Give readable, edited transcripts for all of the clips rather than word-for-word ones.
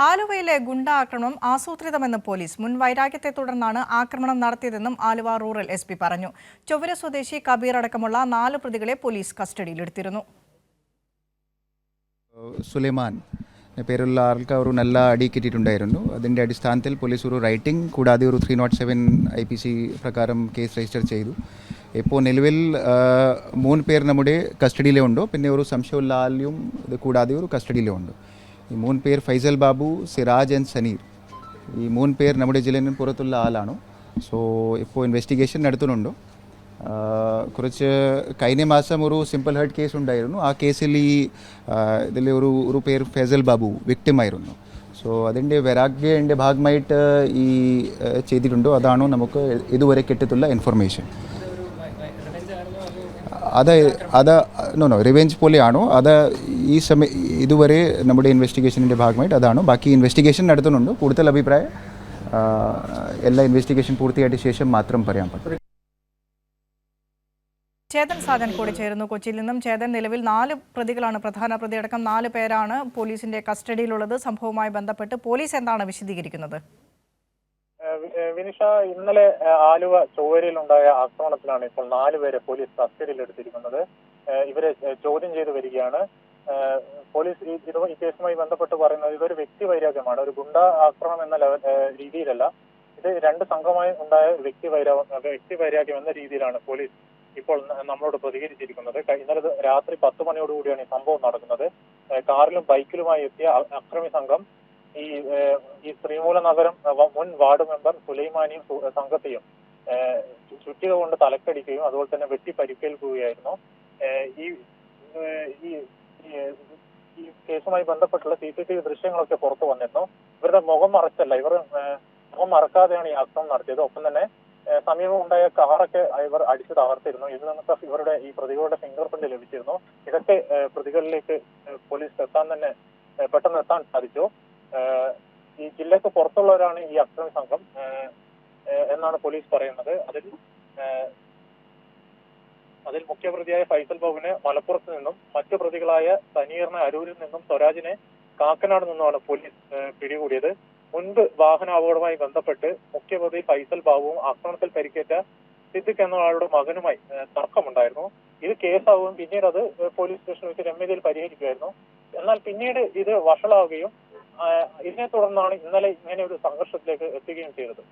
ആലുവയിലെ ഗുണ്ട ആക്രമണം ആസൂത്രിതമെന്ന് പോലീസ്. മുൻ വൈരാഗ്യത്തെ തുടർന്നാണ് ആക്രമണം നടത്തിയതെന്നും ആലുവ റൂറൽ എസ് പി പറഞ്ഞു. ചൊവ്വര സ്വദേശി കബീർ അടക്കമുള്ള 4 പ്രതികളെ പോലീസ് കസ്റ്റഡിയിലെടുത്തിരുന്നു. സുലൈമാൻ പേരുള്ള ആൾക്ക് ഒരു നല്ല അടി കിട്ടിയിട്ടുണ്ടായിരുന്നു. അതിൻ്റെ അടിസ്ഥാനത്തിൽ പോലീസ് ഒരു റൈറ്റിംഗ് കൂടാതെ ഒരു 307 IPC പ്രകാരം കേസ് രജിസ്റ്റർ ചെയ്തു. ഇപ്പോൾ നിലവിൽ 3 പേർ നമ്മുടെ കസ്റ്റഡിയിലുണ്ട്. പിന്നെ ഒരു സംശയമുള്ള ആളും ഇത് കൂടാതെ ഒരു കസ്റ്റഡിയിലുണ്ട്. ഈ 3 പേർ ഫൈസൽ ബാബു, സിറാജ് ആൻഡ് സനീർ. ഈ 3 പേർ നമ്മുടെ ജില്ലയിൽ പുറത്തുള്ള ആളാണ്. സോ ഇപ്പോൾ ഇൻവെസ്റ്റിഗേഷൻ നടത്തുന്നുണ്ട്. കുറച്ച് കഴിഞ്ഞ മാസം ഒരു സിമ്പിൾ ഹേർട്ട് കേസ് ഉണ്ടായിരുന്നു. ആ കേസിൽ ഇതിൽ ഒരു പേര് ഫൈസൽ ബാബു വിക്ടിമായിരുന്നു. സോ അതിൻ്റെ വൈരാഗ്യൻ്റെ ഭാഗമായിട്ട് ഈ ചെയ്തിട്ടുണ്ടോ അതാണോ നമുക്ക് ഇതുവരെ കിട്ടത്തുള്ള ഇൻഫർമേഷൻ. നോ റിവെഞ്ച് പോലെയാണോ അത് ഈ ഇതുവരെ നമ്മുടെ ഇൻവെസ്റ്റിഗേഷൻ്റെ ഭാഗമായിട്ട് അതാണോ. ബാക്കി ഇൻവെസ്റ്റിഗേഷൻ നടത്തുന്നുണ്ട്. കൂടുതൽ അഭിപ്രായം എല്ലാ ഇൻവെസ്റ്റിഗേഷൻ പൂർത്തിയായിട്ട് ശേഷം മാത്രം പറയാൻ പറ്റും. ചേതൻ സാജൻ കൂടി ചേരുന്നു കൊച്ചിയിൽ നിന്നും. ചേതൻ, നിലവിൽ 4 പ്രതികളാണ്, പ്രധാന പ്രതിയടക്കം 4 പേരാണ് പോലീസിന്റെ കസ്റ്റഡിയിലുള്ളത്. സംഭവവുമായി ബന്ധപ്പെട്ട് പോലീസ് എന്താണ് വിശദീകരിക്കുന്നത്? വിനിഷ, ഇന്നലെ ആലുവ ചൊവ്വരയിലുണ്ടായ ആക്രമണത്തിലാണ് ഇപ്പോൾ 4 പേരെ പോലീസ് കസ്റ്റഡിയിലെടുത്തിരിക്കുന്നത്. ഇവരെ ചോദ്യം ചെയ്തു വരികയാണ്. പോലീസ് ഈ കേസുമായി ബന്ധപ്പെട്ട് പറയുന്നത് ഇതൊരു വ്യക്തി വൈരാഗ്യമാണ്, ഒരു ഗുണ്ട ആക്രമണം എന്ന രീതിയിലല്ല. ഇത് 2 സംഘമായി ഉണ്ടായ വ്യക്തി വൈരാഗ്യം എന്ന രീതിയിലാണ് പോലീസ് ഇപ്പോൾ നമ്മളോട് പ്രതികരിച്ചിരിക്കുന്നത്. ഇന്നലെ രാത്രി 10 മണിയോടുകൂടിയാണ് ഈ സംഭവം നടക്കുന്നത്. കാറിലും ബൈക്കിലുമായി എത്തിയ അക്രമി സംഘം ഈ ശ്രീമൂല നഗരം മുൻ വാർഡ് മെമ്പർ സുലൈമാനിയും സംഘത്തെയും ചുറ്റിക കൊണ്ട് തലക്കടിക്കുകയും അതുപോലെ തന്നെ വെട്ടി പരിക്കേൽക്കുകയായിരുന്നു. ഈ കേസുമായി ബന്ധപ്പെട്ടുള്ള CCTV ദൃശ്യങ്ങളൊക്കെ പുറത്തു വന്നിരുന്നു. ഇവരുടെ മുഖം മറച്ചല്ല, മുഖം മറക്കാതെയാണ് ഈ ആക്രമണം നടത്തിയത്. ഒപ്പം തന്നെ സമീപം ഉണ്ടായ കാറൊക്കെ ഇവർ അടിച്ചു തകർത്തിരുന്നു. ഇതിൽ നിന്നൊക്കെ ഈ പ്രതികളുടെ ഫിംഗർ പ്രിന്റ് ലഭിച്ചിരുന്നു. ഇതൊക്കെ പ്രതികളിലേക്ക് പോലീസ് പെട്ടെന്ന് എത്താൻ സാധിച്ചു. ഈ ജില്ലക്ക് പുറത്തുള്ളവരാണ് ഈ അക്രമി സംഘം എന്നാണ് പോലീസ് പറയുന്നത്. അതിൽ മുഖ്യപ്രതിയായ ഫൈസൽ ബാബുവിനെ മലപ്പുറത്ത് നിന്നും മറ്റു പ്രതികളായ സനീറിനെ അരൂരിൽ നിന്നും സ്വരാജിനെ കാക്കനാട് നിന്നുമാണ് പോലീസ് പിടികൂടിയത്. മുൻപ് വാഹനാപകടവുമായി ബന്ധപ്പെട്ട് മുഖ്യപ്രതി ഫൈസൽ ബാബുവും ആക്രമണത്തിൽ പരിക്കേറ്റ സിദ്ദിഖ് എന്ന ആളുടെ മകനുമായി തർക്കമുണ്ടായിരുന്നു. ഇത് കേസാവുകയും പിന്നീട് അത് പോലീസ് സ്റ്റേഷനിൽ വെച്ച് രമ്യതയിൽ പരിഹരിക്കുമായിരുന്നു. എന്നാൽ പിന്നീട് ഇത് വഷളാവുകയും ഇതിനെ തുടർന്നാണ് ഇന്നലെ ഇങ്ങനെ ഒരു സംഘർഷത്തിലേക്ക് എത്തുകയും ചെയ്തത്.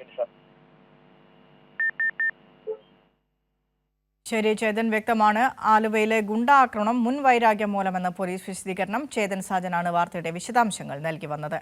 ശരി ചേതൻ, വ്യക്തമാണ്. ആലുവയിലെ ഗുണ്ട ആക്രമണം മുൻ വൈരാഗ്യം മൂലമെന്ന പോലീസ് വിശദീകരണം. ചേതൻ സാജനാണ് വാർത്തയുടെ വിശദാംശങ്ങൾ നൽകി വന്നത്.